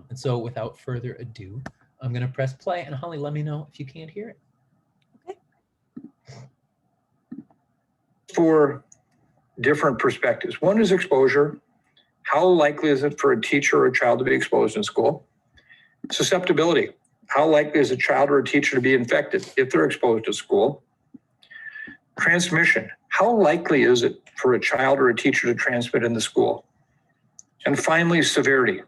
And so without further ado, I'm going to press play, and Holly, let me know if you can't hear it. For different perspectives. One is exposure. How likely is it for a teacher or a child to be exposed in school? Susceptibility. How likely is a child or a teacher to be infected if they're exposed at school? Transmission. How likely is it for a child or a teacher to transmit in the school? And finally, severity.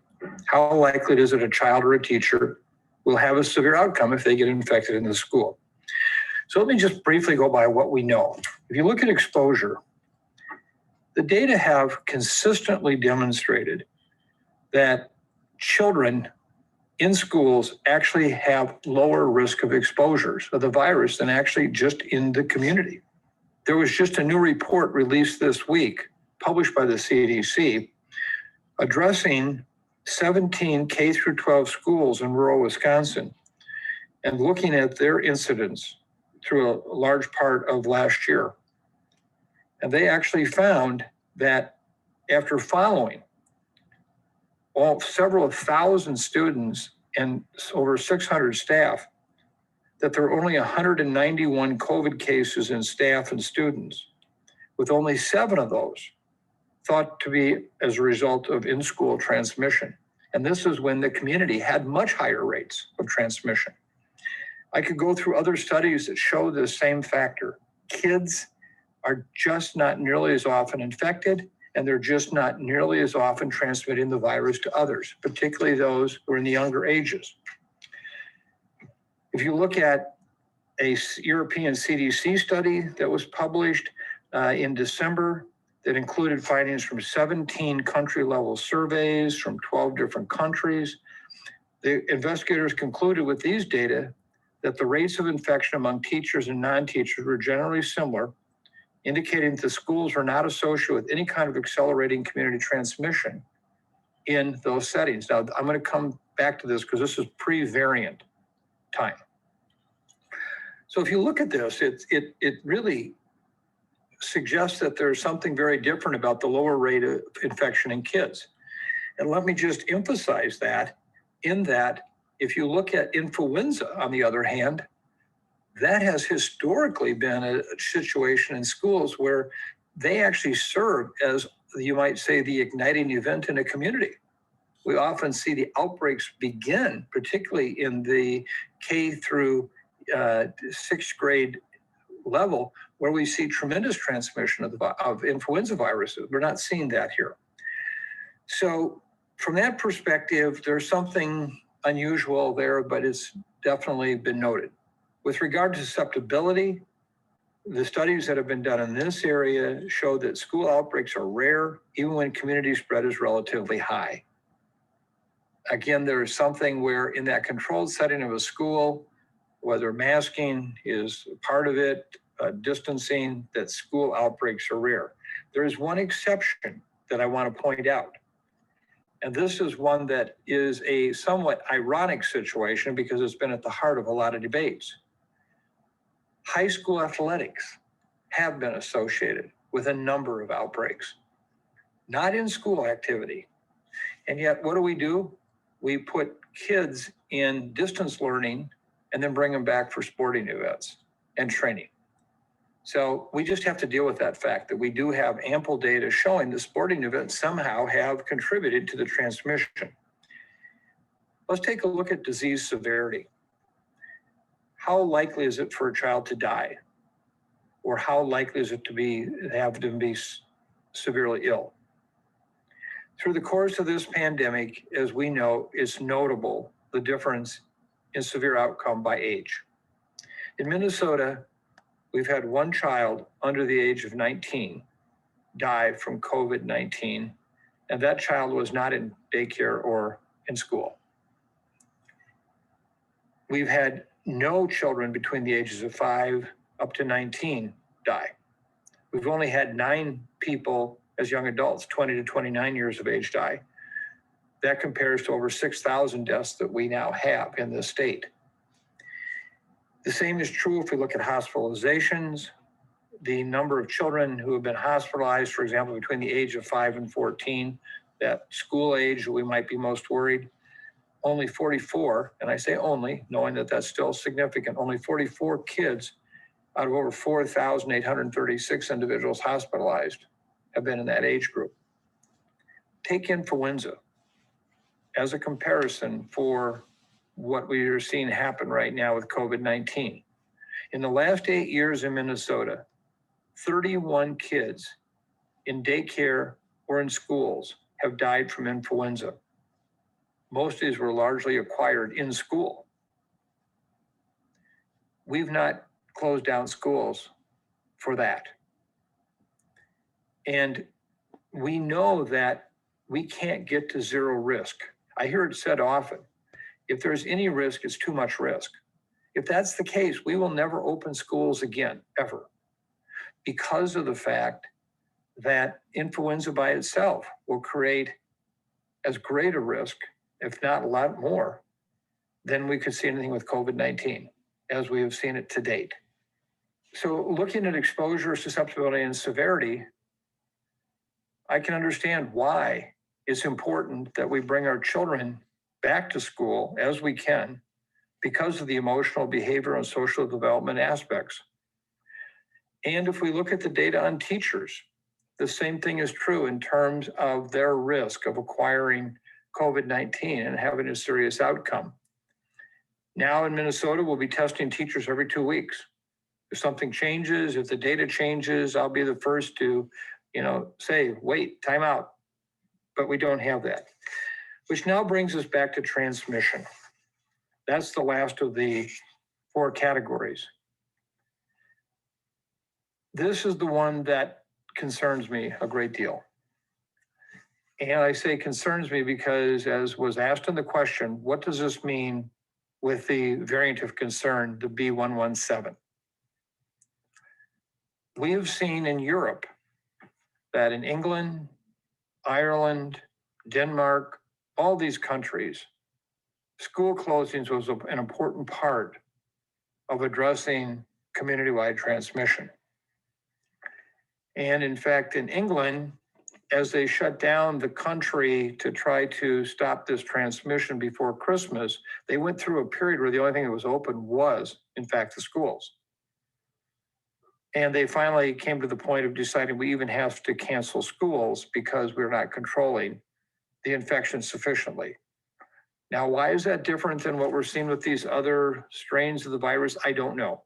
How likely is it a child or a teacher will have a severe outcome if they get infected in the school? So let me just briefly go by what we know. If you look at exposure, the data have consistently demonstrated that children in schools actually have lower risk of exposures of the virus than actually just in the community. There was just a new report released this week, published by the CDC, addressing 17 K through 12 schools in rural Wisconsin and looking at their incidents through a large part of last year. And they actually found that after following several thousand students and over 600 staff, that there were only 191 COVID cases in staff and students, with only 7 of those thought to be as a result of in-school transmission. And this is when the community had much higher rates of transmission. I could go through other studies that show the same factor. Kids are just not nearly as often infected, and they're just not nearly as often transmitting the virus to others, particularly those who are in the younger ages. If you look at a European CDC study that was published in December that included findings from 17 country-level surveys from 12 different countries, the investigators concluded with these data that the rates of infection among teachers and non-teachers were generally similar, indicating that the schools were not associated with any kind of accelerating community transmission in those settings. Now, I'm going to come back to this because this is pre-variant time. So if you look at this, it really suggests that there's something very different about the lower rate of infection in kids. And let me just emphasize that, in that if you look at influenza, on the other hand, that has historically been a situation in schools where they actually serve as, you might say, the igniting event in a community. We often see the outbreaks begin, particularly in the K through sixth grade level, where we see tremendous transmission of influenza viruses. We're not seeing that here. So from that perspective, there's something unusual there, but it's definitely been noted. With regard to susceptibility, the studies that have been done in this area show that school outbreaks are rare, even when community spread is relatively high. Again, there is something where in that controlled setting of a school, whether masking is part of it, distancing, that school outbreaks are rare. There is one exception that I want to point out. And this is one that is a somewhat ironic situation because it's been at the heart of a lot of debates. High school athletics have been associated with a number of outbreaks, not in school activity. And yet, what do? We put kids in distance learning and then bring them back for sporting events and training. So we just have to deal with that fact that we do have ample data showing the sporting events somehow have contributed to the transmission. Let's take a look at disease severity. How likely is it for a child to die? Or how likely is it to have them be severely ill? Through the course of this pandemic, as we know, it's notable the difference in severe outcome by age. In Minnesota, we've had one child under the age of 19 die from COVID-19, and that child was not in daycare or in school. We've had no children between the ages of 5 up to 19 die. We've only had 9 people as young adults, 20 to 29 years of age, die. That compares to over 6,000 deaths that we now have in this state. The same is true if we look at hospitalizations. The number of children who have been hospitalized, for example, between the age of 5 and 14, that school age we might be most worried, only 44, and I say only, knowing that that's still significant, only 44 kids out of over 4,836 individuals hospitalized have been in that age group. Take influenza as a comparison for what we are seeing happen right now with COVID-19. In the last 8 years in Minnesota, 31 kids in daycare or in schools have died from influenza. Most of these were largely acquired in school. We've not closed down schools for that. And we know that we can't get to zero risk. I hear it said often, if there's any risk, it's too much risk. If that's the case, we will never open schools again, ever, because of the fact that influenza by itself will create as great a risk, if not a lot more, than we could see anything with COVID-19, as we have seen it to date. So looking at exposure, susceptibility, and severity, I can understand why it's important that we bring our children back to school as we can because of the emotional, behavioral, and social development aspects. And if we look at the data on teachers, the same thing is true in terms of their risk of acquiring COVID-19 and having a serious outcome. Now in Minnesota, we'll be testing teachers every 2 weeks. If something changes, if the data changes, I'll be the first to, say, wait, time out. But we don't have that, which now brings us back to transmission. That's the last of the 4 categories. This is the one that concerns me a great deal. And I say concerns me because, as was asked in the question, what does this mean with the variant of concern, the B117? We have seen in Europe that in England, Ireland, Denmark, all these countries, school closings was an important part of addressing community-wide transmission. And in fact, in England, as they shut down the country to try to stop this transmission before Christmas, they went through a period where the only thing that was open was, in fact, the schools. And they finally came to the point of deciding we even have to cancel schools because we're not controlling the infection sufficiently. Now, why is that different than what we're seeing with these other strains of the virus? I don't know.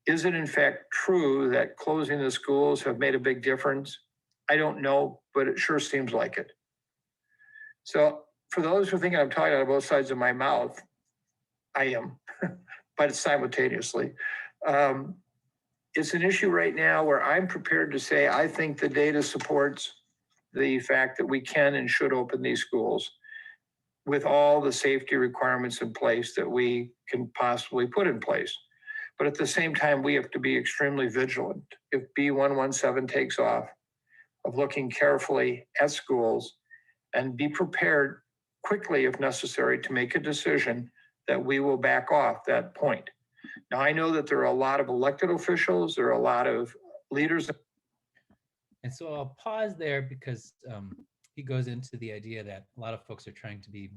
Is it in fact true that closing the schools have made a big difference? I don't know, but it sure seems like it. So for those who think I'm talking out of both sides of my mouth, I am, but simultaneously. It's an issue right now where I'm prepared to say, I think the data supports the fact that we can and should open these schools with all the safety requirements in place that we can possibly put in place. But at the same time, we have to be extremely vigilant. If B117 takes off, of looking carefully at schools and be prepared quickly, if necessary, to make a decision that we will back off that point. Now, I know that there are a lot of elected officials, there are a lot of leaders. And so I'll pause there because he goes into the idea that a lot of folks are trying to be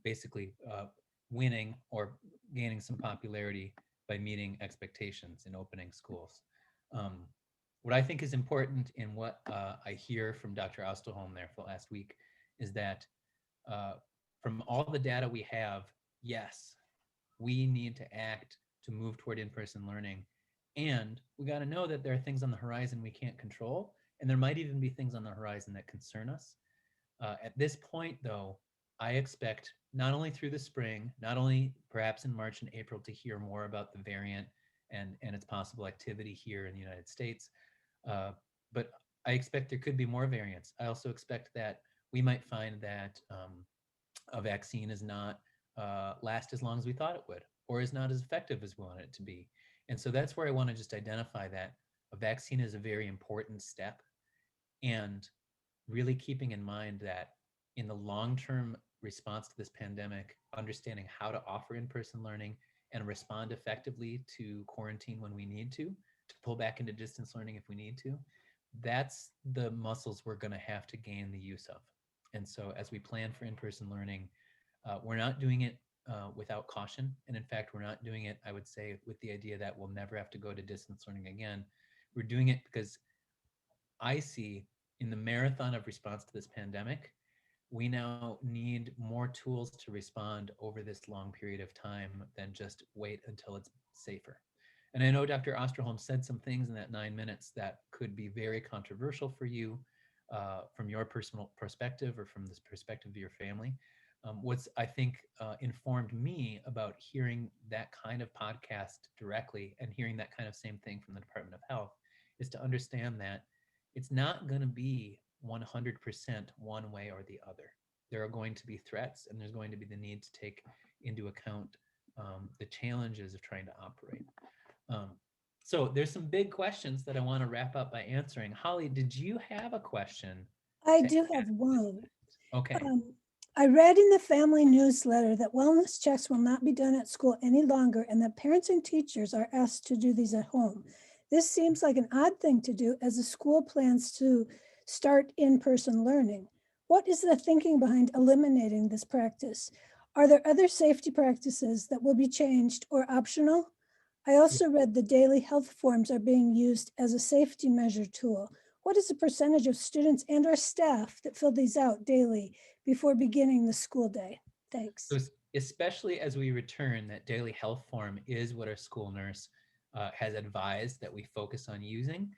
basically winning or gaining some popularity by meeting expectations in opening schools. What I think is important in what I hear from Dr. Osterholm there for last week is that from all the data we have, yes, we need to act to move toward in-person learning. And we got to know that there are things on the horizon we can't control, and there might even be things on the horizon that concern us. At this point, though, I expect not only through the spring, not only perhaps in March and April to hear more about the variant and its possible activity here in the United States, but I expect there could be more variants. I also expect that we might find that a vaccine is not last as long as we thought it would, or is not as effective as we want it to be. And so that's where I want to just identify that a vaccine is a very important step, and really keeping in mind that in the long-term response to this pandemic, understanding how to offer in-person learning and respond effectively to quarantine when we need to pull back into distance learning if we need to, that's the muscles we're going to have to gain the use of. And so as we plan for in-person learning, we're not doing it without caution. And in fact, we're not doing it, I would say, with the idea that we'll never have to go to distance learning again. We're doing it because I see in the marathon of response to this pandemic, we now need more tools to respond over this long period of time than just wait until it's safer. And I know Dr. Osterholm said some things in that 9 minutes that could be very controversial for you from your personal perspective or from this perspective of your family. What's, I think, informed me about hearing that kind of podcast directly and hearing that kind of same thing from the Department of Health is to understand that it's not going to be 100% one way or the other. There are going to be threats, and there's going to be the need to take into account the challenges of trying to operate. So there's some big questions that I want to wrap up by answering. Holly, did you have a question? I do have one. Okay. I read in the family newsletter that wellness checks will not be done at school any longer, and that parents and teachers are asked to do these at home. This seems like an odd thing to do as the school plans to start in-person learning. What is the thinking behind eliminating this practice? Are there other safety practices that will be changed or optional? I also read the daily health forms are being used as a safety measure tool. what is the percentage of students and or staff that fill these out daily before beginning the school day? Thanks. So especially as we return, that daily health form is what our school nurse has advised that we focus on using.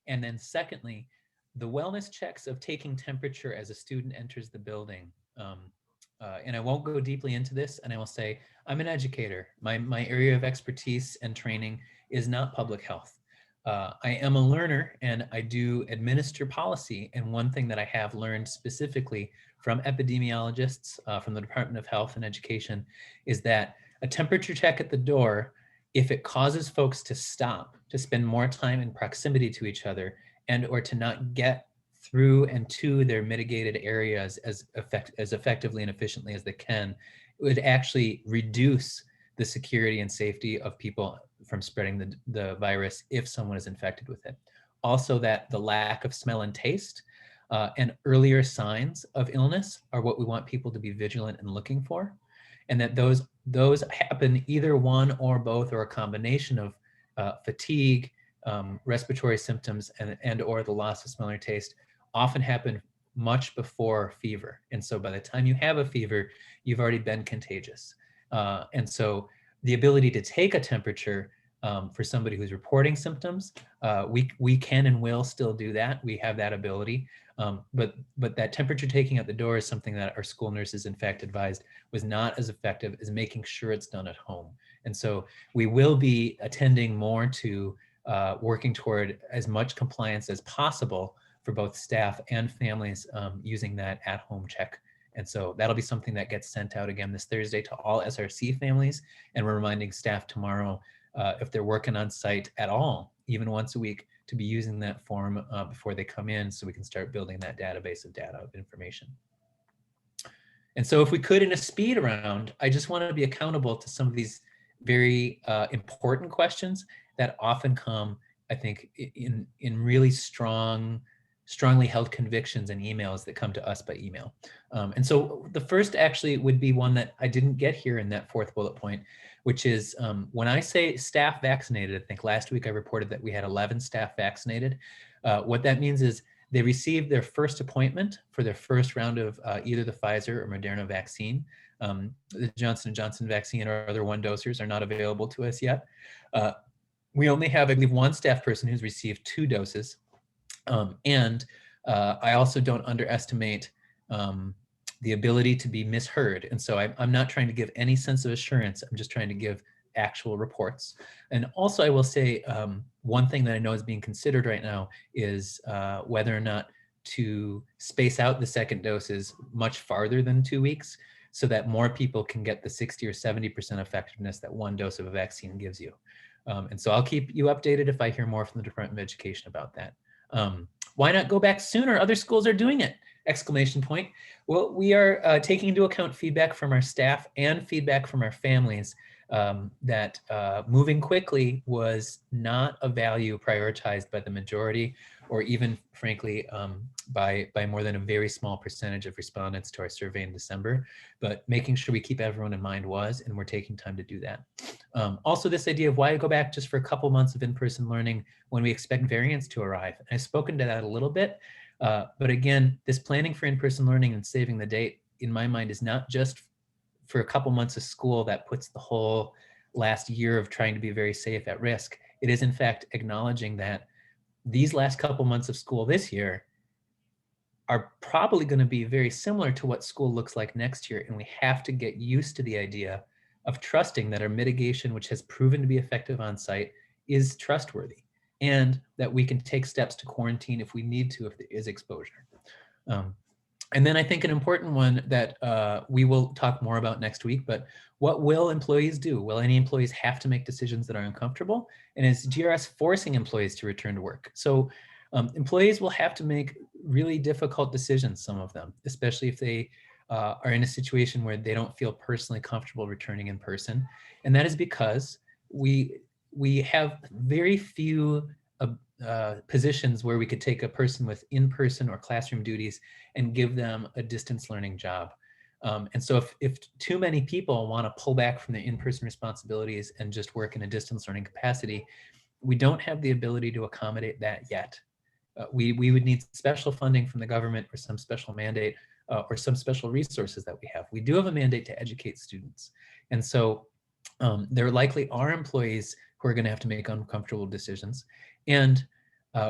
And then secondly, the wellness checks of taking temperature as a student enters the building. And I won't go deeply into this, and I will say, I'm an educator. My area of expertise and training is not public health. I am a learner and I do administer policy. And one thing that I have learned specifically from epidemiologists from the Department of Health and Education is that a temperature check at the door, if it causes folks to stop, to spend more time in proximity to each other, and or to not get through and to their mitigated areas as effectively and efficiently as they can, it would actually reduce the security and safety of people from spreading the virus if someone is infected with it. Also, that the lack of smell and taste and earlier signs of illness are what we want people to be vigilant and looking for, and that those happen either one or both or a combination of fatigue, respiratory symptoms, and or the loss of smell or taste often happen much before fever. And so by the time you have a fever, you've already been contagious. And so the ability to take a temperature for somebody who's reporting symptoms, we can and will still do that. We have that ability. But that temperature taking at the door is something that our school nurses, in fact, advised was not as effective as making sure it's done at home. And so we will be attending more to working toward as much compliance as possible for both staff and families using that at-home check. And so that'll be something that gets sent out again this Thursday to all SRC families. And we're reminding staff tomorrow, if they're working on site at all, even once a week, to be using that form before they come in so we can start building that database of data of information. And so if we could, in a speed round, I just want to be accountable to some of these very important questions that often come, I think, in really strongly held convictions and emails that come to us by email. And so the first actually would be one that I didn't get here in that fourth bullet point, which is when I say staff vaccinated, I think last week I reported that we had 11 staff vaccinated. What that means is they received their first appointment for their first round of either the Pfizer or Moderna vaccine. The Johnson & Johnson vaccine or other one-dosers are not available to us yet. We only have, I believe, one staff person who's received 2 doses. And I also don't underestimate the ability to be misheard. And so I'm not trying to give any sense of assurance. I'm just trying to give actual reports. And also I will say one thing that I know is being considered right now is whether or not to space out the second doses much farther than 2 weeks so that more people can get the 60 or 70% effectiveness that one dose of a vaccine gives you. And so I'll keep you updated if I hear more from the Department of Education about that. Why not go back sooner? Other schools are doing it! Exclamation point. Well, we are taking into account feedback from our staff and feedback from our families that moving quickly was not a value prioritized by the majority, or even frankly by more than a very small percentage of respondents to our survey in December. But making sure we keep everyone in mind was, and we're taking time to do that. Also, this idea of why go back just for a couple months of in-person learning when we expect variants to arrive. I've spoken to that a little bit, but again, this planning for in-person learning and saving the date, in my mind, is not just for a couple months of school that puts the whole last year of trying to be very safe at risk. It is in fact acknowledging that these last couple months of school this year are probably going to be very similar to what school looks like next year. And we have to get used to the idea of trusting that our mitigation, which has proven to be effective on site, is trustworthy, and that we can take steps to quarantine if we need to, if there is exposure. And then I think an important one that we will talk more about next week, but what will employees do? Will any employees have to make decisions that are uncomfortable? And is GRS forcing employees to return to work? So employees will have to make really difficult decisions, some of them, especially if they are in a situation where they don't feel personally comfortable returning in person. And that is because we have very few positions where we could take a person with in-person or classroom duties and give them a distance learning job. And so if too many people want to pull back from their in-person responsibilities and just work in a distance learning capacity, we don't have the ability to accommodate that yet. we would need special funding from the government or some special mandate or some special resources that we have. We do have a mandate to educate students. And so there likely are employees who are going to have to make uncomfortable decisions. And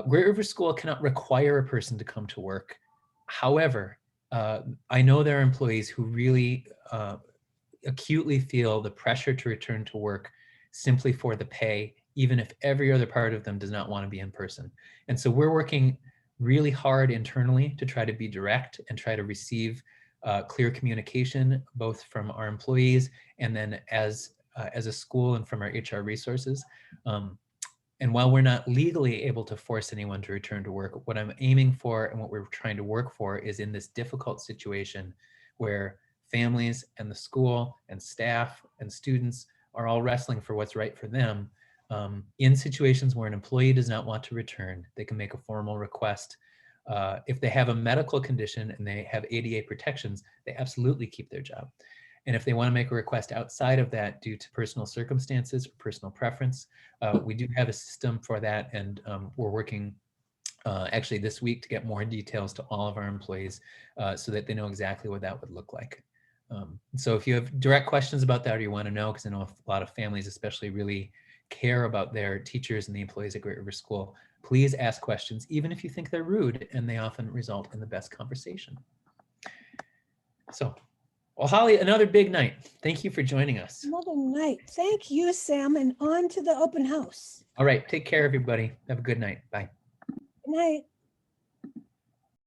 Great River School cannot require a person to come to work. However, I know there are employees who really acutely feel the pressure to return to work simply for the pay, even if every other part of them does not want to be in person. And so we're working really hard internally to try to be direct and try to receive clear communication, both from our employees and then as a school and from our HR resources. And while we're not legally able to force anyone to return to work, what I'm aiming for and what we're trying to work for is in this difficult situation where families and the school and staff and students are all wrestling for what's right for them. In situations where an employee does not want to return, they can make a formal request. If they have a medical condition and they have ADA protections, they absolutely keep their job. And if they want to make a request outside of that due to personal circumstances or personal preference, we do have a system for that. And we're working actually this week to get more details to all of our employees so that they know exactly what that would look like. So if you have direct questions about that or you want to know, because I know a lot of families especially really care about their teachers and the employees at Great River School, please ask questions, even if you think they're rude, and they often result in the best conversation. So, well, Holly, another big night. Thank you for joining us. Another night. Thank you, Sam, and on to the open house. All right, take care, everybody. Have a good night. Bye. Good night.